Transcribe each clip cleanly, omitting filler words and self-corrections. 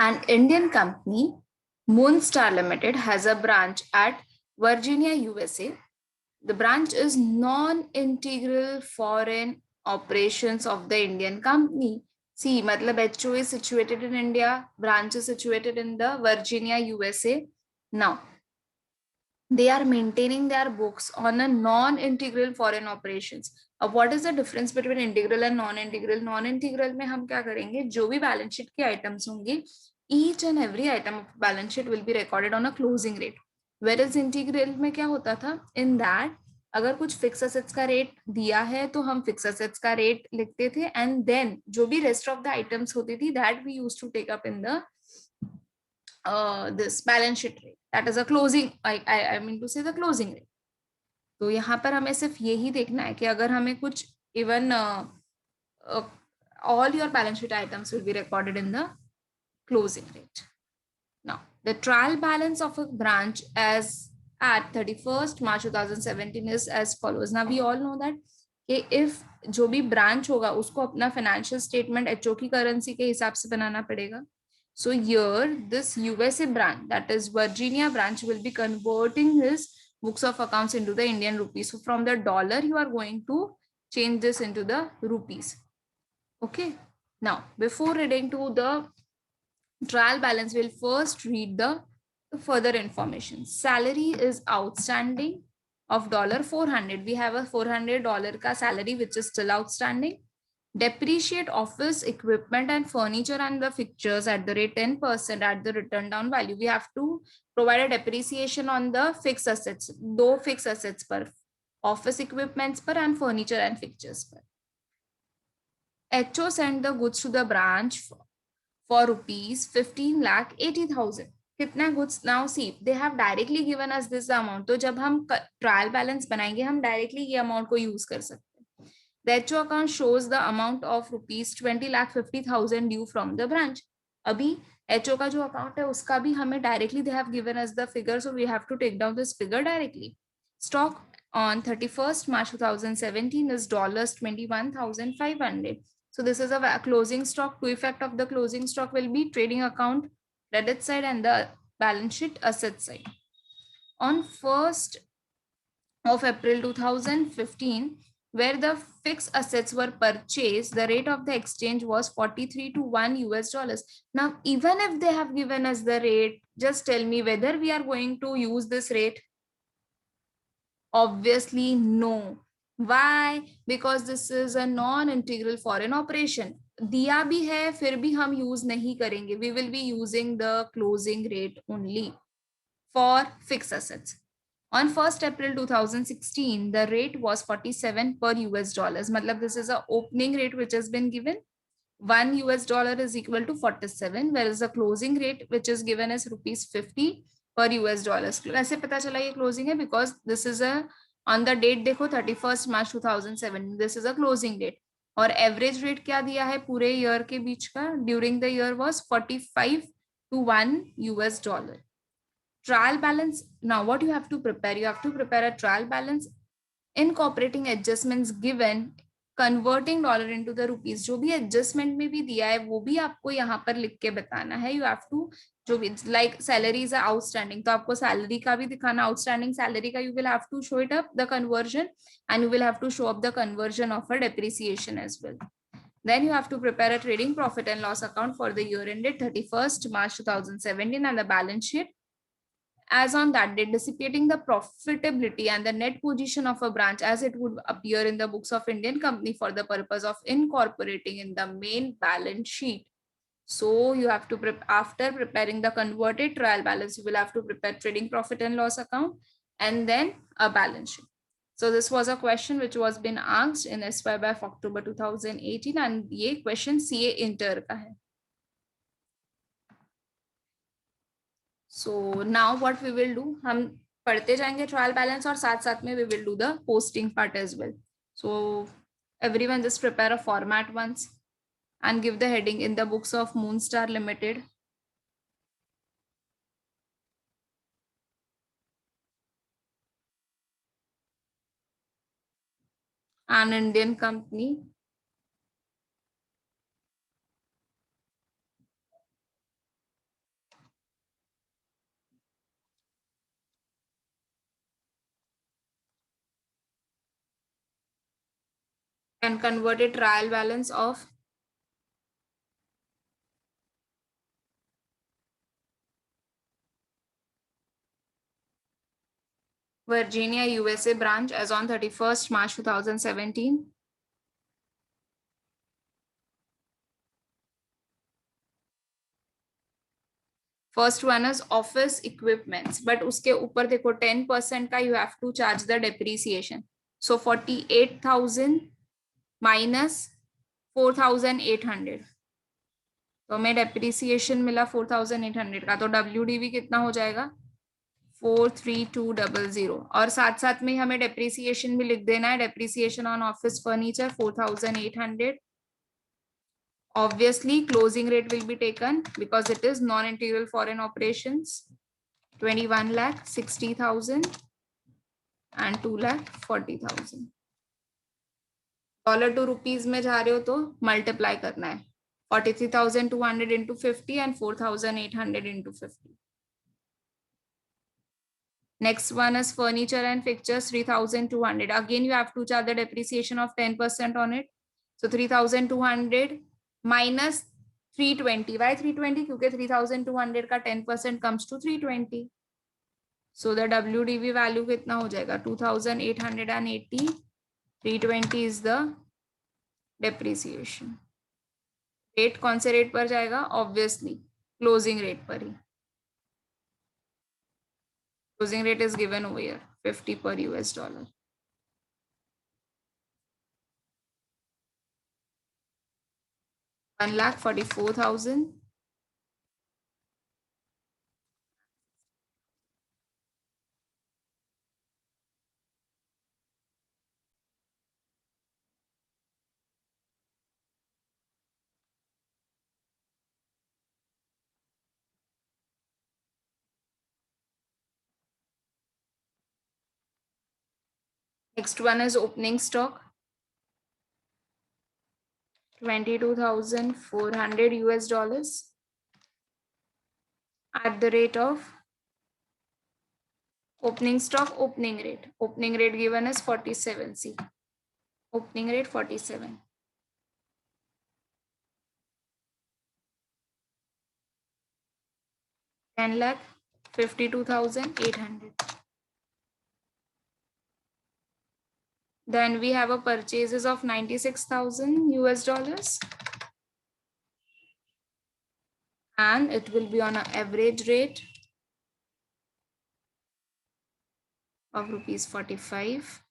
An Indian company, Moonstar Limited, has a branch at Virginia, USA. The branch is non-integral foreign operations of the Indian company. See, matlab HO is situated in India, branch is situated in the Virginia, USA. Now, they are maintaining their books on a non-integral foreign operations. अब what is the difference between integral and non-integral? Non-integral में हम क्या करेंगे, जो भी balance sheet के items होंगे, each and every item of balance sheet will be recorded on a closing rate. Whereas integral में क्या होता था, in that अगर कुछ फिक्स असेट्स का रेट दिया है तो हम फिक्स असेट्स का रेट लिखते थे, एंड देन जो भी रेस्ट ऑफ द आइटम्स होती थी that we used to take up in the this balance sheet rate, that is a closing, I mean to say the closing rate. तो यहाँ पर हमें सिर्फ यही देखना है कि अगर हमें कुछ even all your balance sheet items will be recorded in the closing rate. Now, the trial balance of a branch as at 31st March 2017 is as follows. Now, we all know that कि if जो भी branch होगा उसको अपना financial statement HO की currency के हिसाब से बनाना पड़ेगा. So here, this USA branch, that is Virginia branch, will be converting his books of accounts into the Indian rupees. So from the dollar, you are going to change this into the rupees. Okay. Now, before reading to the trial balance, we'll first read the further information. Salary is outstanding of $400. We have a $400 ka salary which is still outstanding. Depreciate office equipment and furniture and the fixtures at the rate 10% at the return down value. We have to provide a depreciation on the fixed assets, दो fixed assets per, office equipments per and furniture and fixtures per. HO sent the goods to the branch for rupees 15,80,000. कितना goods? Now see, they have directly given us this amount. तो जब हम trial balance बनाएंगे हम directly ये amount को use कर सकते हैं. The HO account shows the amount of rupees 20,50,000 due from the branch. अभी HO का जो account है उसका भी हमें directly they have given us the figure, so we have to take down this figure directly. Stock on 31st March 2017 is $21,500. So this is a closing stock. To effect of the closing stock will be trading account credit side and the balance sheet asset side. On 1st of April 2015, where the fixed assets were purchased, the rate of the exchange was 43 to 1 US dollars. Now, even if they have given us the rate, just tell me whether we are going to use this rate. Obviously, no. Why? Because this is a non-integral foreign operation. दिया भी है फिर भी हम use नहीं करेंगे. We will be using the closing rate only for fixed assets. On 1st April 2016, the rate was 47 per US dollars. मतलब this is a opening rate which has been given. 1 US dollar is equal to 47, whereas the closing rate which is given is rupees 50 per US dollars. कैसे पता चला ये closing है? Because this is a on the date देखो 31st March 2007. This is a closing date. और average rate क्या दिया है पूरे year के बीच का? During the year was 45 to 1 US dollar. Trial balance. Now what you have to prepare? You have to prepare a trial balance incorporating adjustments given, converting dollar into the rupees. जो भी adjustment में भी दिया है वो भी आपको यहाँ पर लिख के बताना है. You have to, जो भी like salaries are outstanding, तो आपको salary का भी दिखाना. Outstanding salary का you will have to show it up the conversion, and you will have to show up the conversion of a depreciation as well. Then you have to prepare a trading profit and loss account for the year ended 31st March 2017 and the balance sheet as on that date, dissipating the profitability and the net position of a branch as it would appear in the books of Indian company for the purpose of incorporating in the main balance sheet. So you have to after preparing the converted trial balance, you will have to prepare trading profit and loss account and then a balance sheet. So this was a question which was been asked in SYB of October 2018 and ये question CA Inter का है. So now what we will do, हम पढ़ते जाएंगे trial balance और साथ साथ में we will do the posting part as well. So everyone just prepare a format once and give the heading in the books of Moonstar Limited. An Indian company. and converted trial balance of Virginia, USA branch as on 31st March 2017. First one is office equipments, but उसके ऊपर देखो 10% का you have to charge the depreciation. So 48,000 minus 4,800, तो हमें depreciation मिला 4,800 का. तो WDV कितना हो जाएगा? 43200. और साथ साथ में हमें डेप्रीसिएशन भी लिख देना है. Depreciation on office furniture 4,800. Obviously, closing rate will be taken because it is non-integral foreign operations. 21,60,000 and 2,40,000. $2 rupees में जा रहे हो तो मल्टीप्लाई करना है. 43,200 into 50 and 4,800 into 50. Next one is furniture and fixtures 3,200. Again, you have to charge the depreciation of 10% on it. So 3,200 minus 320. Why 320? क्योंकि 3,200 का 10% comes to 320. So the WDV value कितना हो जाएगा? 2,880. 320 is the depreciation. रेट कौन से rate पर जाएगा? Obviously closing rate पर ही. Closing rate is given over here, 50 per US dollar. $1,44,000. Next one is opening stock. 22,400 US dollars at the rate of opening stock opening rate. Opening rate given as 47. See, opening rate 47. $10,52,800. Then we have a purchases of 96,000 US dollars. And it will be on an average rate of rupees 45.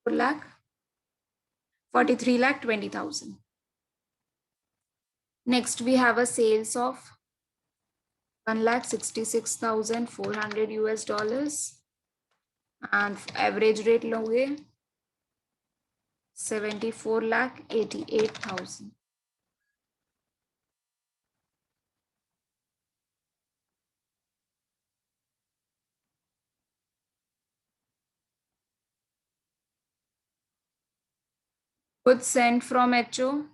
Lakh 43,20,000. Next we have a sales of 1,66,400 US dollars and average rate लोगे 74,88,000. Goods sent from HO.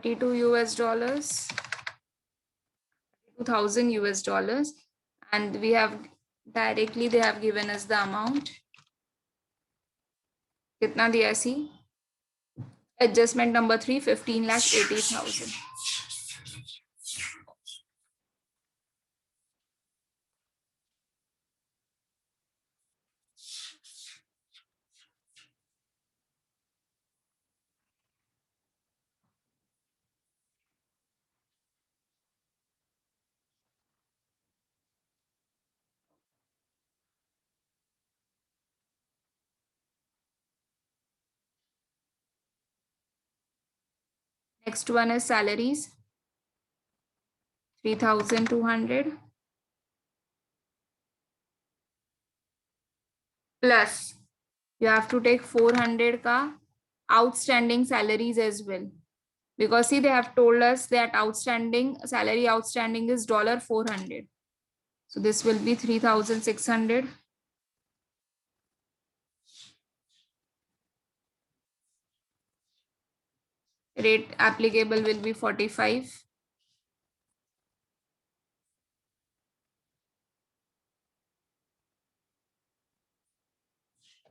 $32 US, 2,000 US dollars, and we have directly they have given us the amount. कितना दिया सी? Adjustment number 3, 15,80,000. Next one is salaries, 3,200. plus you have to take 400 ka outstanding salaries as well, because see they have told us that outstanding salary outstanding is $400. So this will be 3,600. Rate applicable will be 45.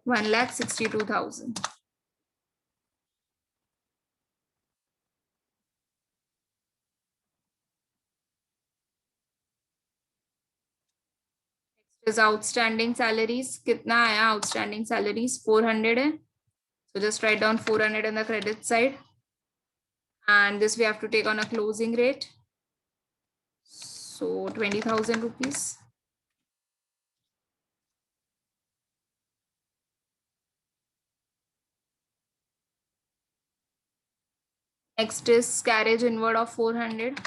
$1,62,000. Is outstanding salaries. कितना आया outstanding salaries? 400 है. So just write down 400 on the credit side. And this we have to take on a closing rate. So 20,000 rupees. Next is carriage inward of 400.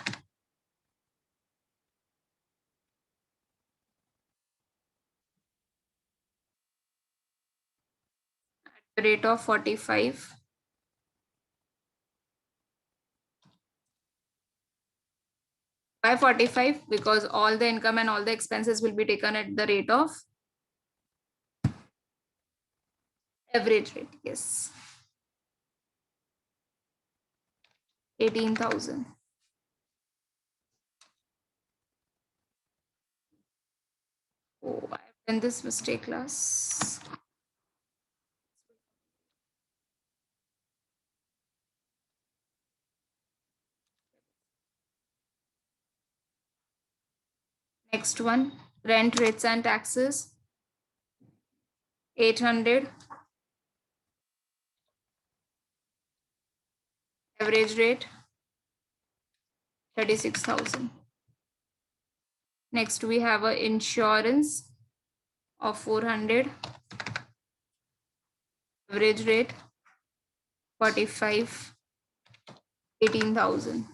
At the rate of 45. Why 45? Because all the income and all the expenses will be taken at the rate of average rate. Yes. 18,000. Oh, I've done this mistake class. Next one, rent, rates and taxes. 800. Average rate 36,000. Next we have a insurance of 400. Average rate 45. 18,000.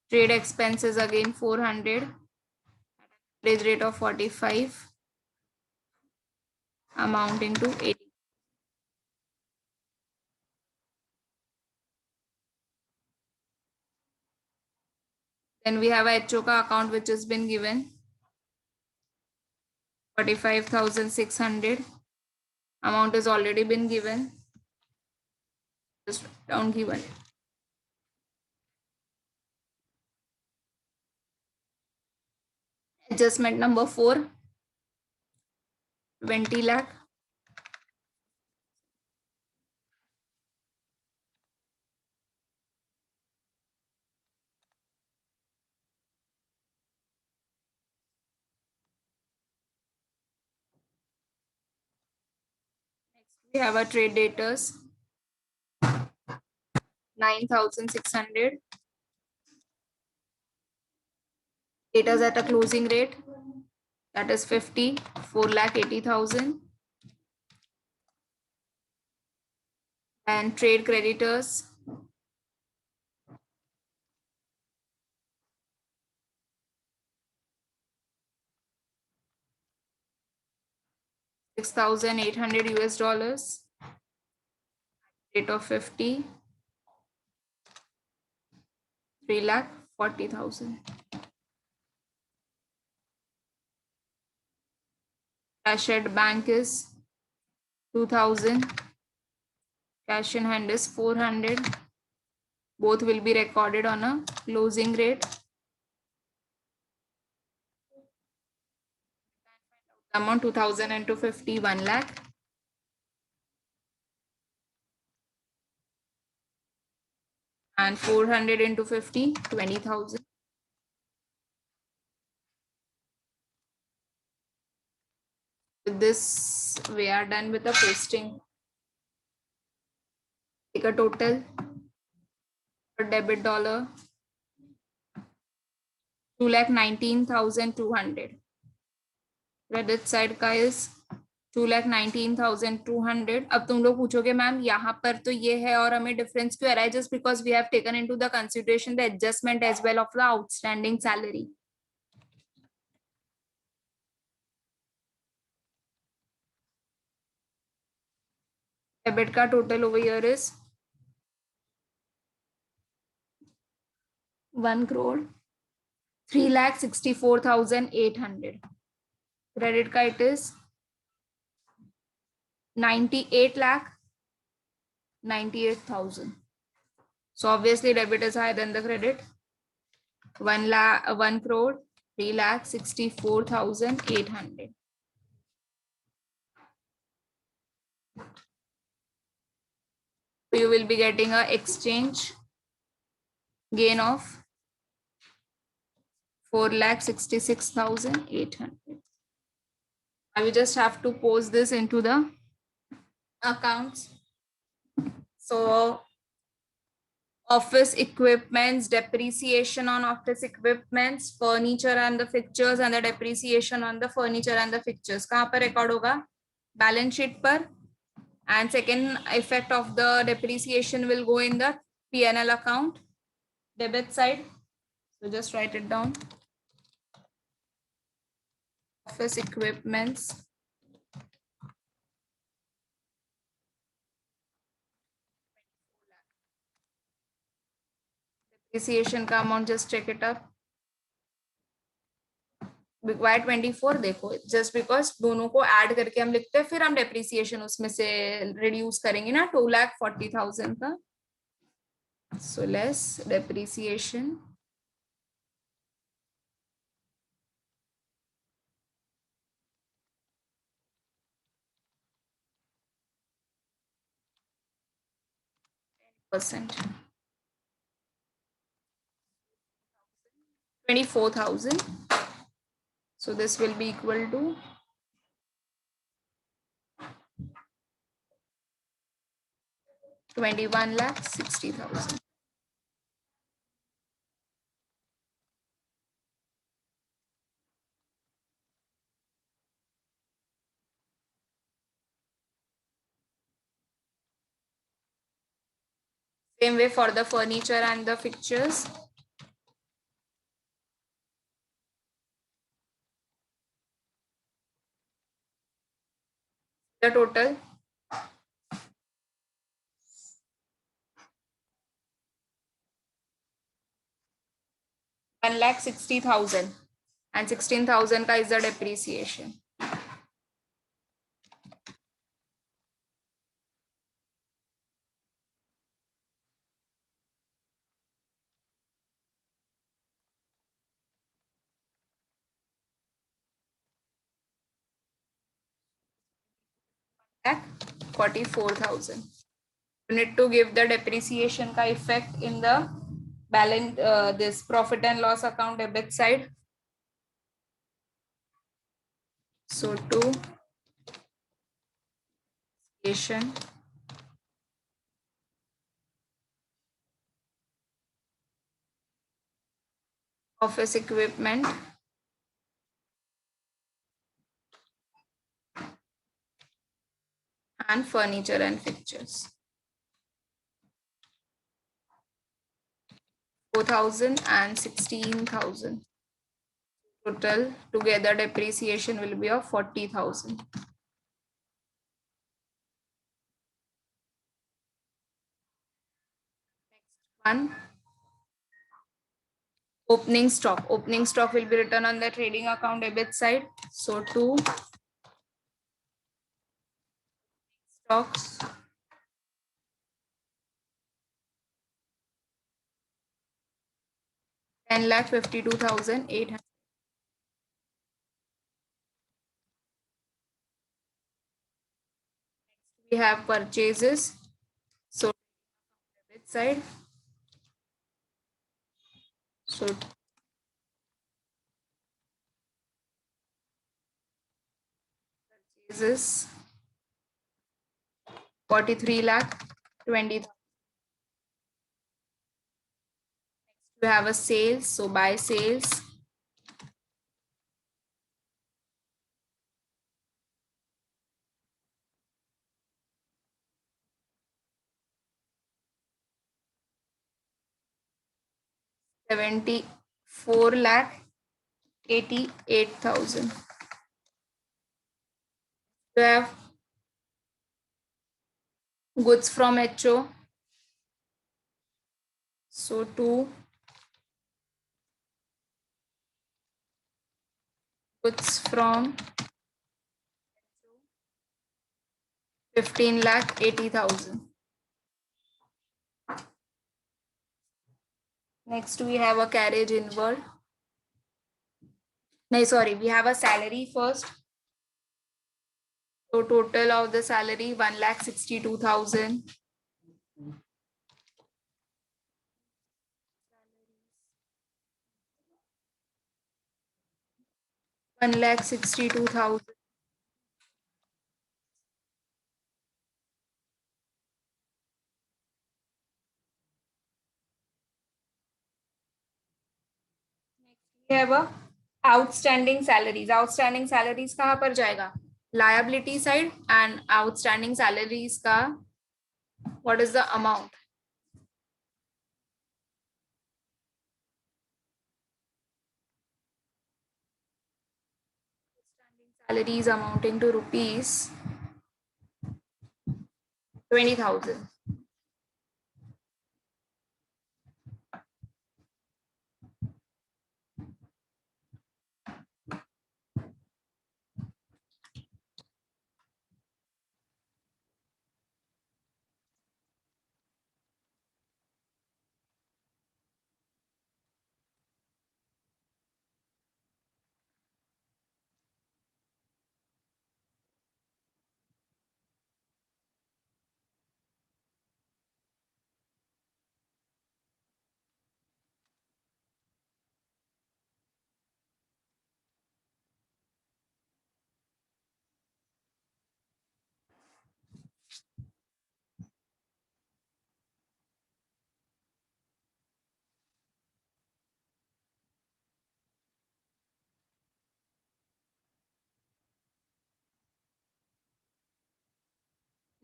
Trade expenses again 400. Average rate of 45. Amounting to 80. Then we have a HOKA account which has been given 45,600. Amount has already been given. Just down given. Adjustment number 4. 20 lakh. We have a trade debtors 9,600. Debtors at a closing rate, that is 50, 4,80,000. And trade creditors 6,800 US dollars. Rate of 50, 3,40,000. Cash at bank is 2,000. Cash in hand is 400. Both will be recorded on a closing rate. Amount 2,000 into 50, 1 lakh. And 400 into 50, 20,000. With this, we are done with the posting. Take a total for debit dollar 2,19,200. Credit side का is 2,19,200. अब तुम लोग पूछोगे ma'am यहाँ पर तो ये है और हमें डिफरेंस क्यों आ रहा है? Just because we have taken into the consideration the adjustment as well of the outstanding salary. Debit का total over here is 1,3,64,800. Credit का it is 98,98,000. So obviously debit is higher than the credit. 1,03,64,800. So you will be getting a exchange gain of 4,66,800. I will just have to post this into the accounts. So office equipments, depreciation on office equipments, furniture and the fixtures, and the depreciation on the furniture and the fixtures. कहाँ पर record होगा? Balance sheet पर. And second effect of the depreciation will go in the P&L account, debit side. So just write it down. Office equipments. Depreciation का amount just check it up. Y 24 देखो, just because दोनों को add करके हम लिखते हैं, फिर हम डेप्रिसिएशन उसमें से रिड्यूस करेंगे ना 2,40,000 का. So less depreciation %. 24,000. So this will be equal to 21,60,000. Same way for the furniture and the fixtures. The total 1,60,000 and 16,000 ka is the depreciation. At 44,000. You need to give the depreciation ka effect in the balance, this profit and loss account debit side. So to depreciation office equipment and furniture and fixtures. 4,000 and 16,000. Total together depreciation will be of 40,000. Next one. Opening stock. Opening stock will be written on the trading account debit side. So to stocks. $10,52,800. We have purchases. So debit side. So purchases 43,20,000. We have a sales. So buy sales. $74,88,000. We have Goods from HO. So 2. Goods from 15,80,000. Next we have a carriage inward. No, sorry, we have a salary first. So total of the salary 1,62,000. 1,62,000. We have a outstanding salaries. Outstanding salaries कहाँ पर जाएगा? Liability side and outstanding salaries का what is the amount? Salaries amounting to rupees 20,000.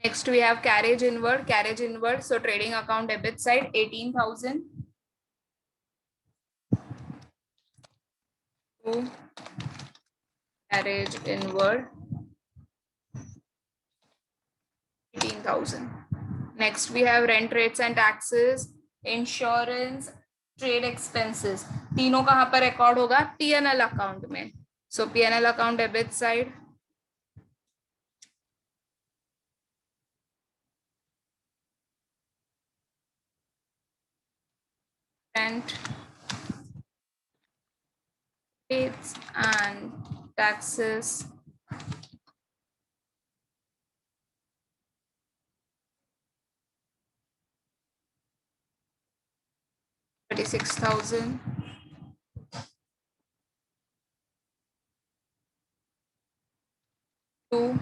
Next we have carriage inward. Carriage inward. So trading account debit side 18,000. So carriage inward 18,000. Next we have rent rates and taxes, insurance, trade expenses. तीनों कहाँ पर record होगा? P&L account में. So P&L account debit side rent rates and taxes 36,000. To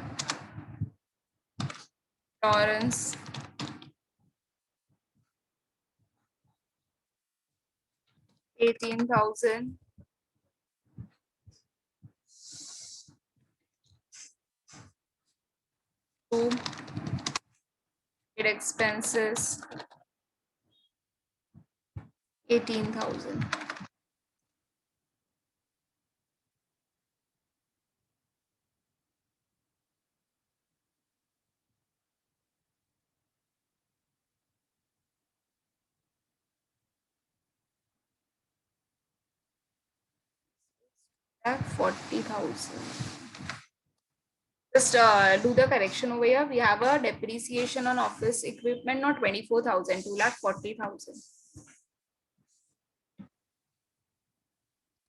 Lawrence 18,000. To trade expenses 18,000. Lakh 40,000. Just do the correction over here. We have a depreciation on office equipment, not 24,000, 2,40,000.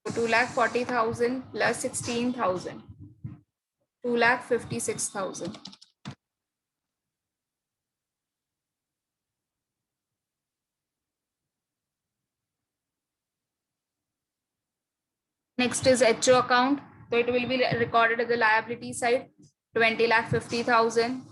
So 2,40,000 plus 16,000, 2,56,000. Next is HO account. So it will be recorded at the liability side, 20,50,000.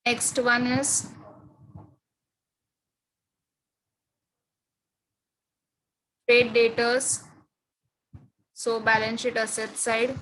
Next one is trade debtors. So balance sheet asset side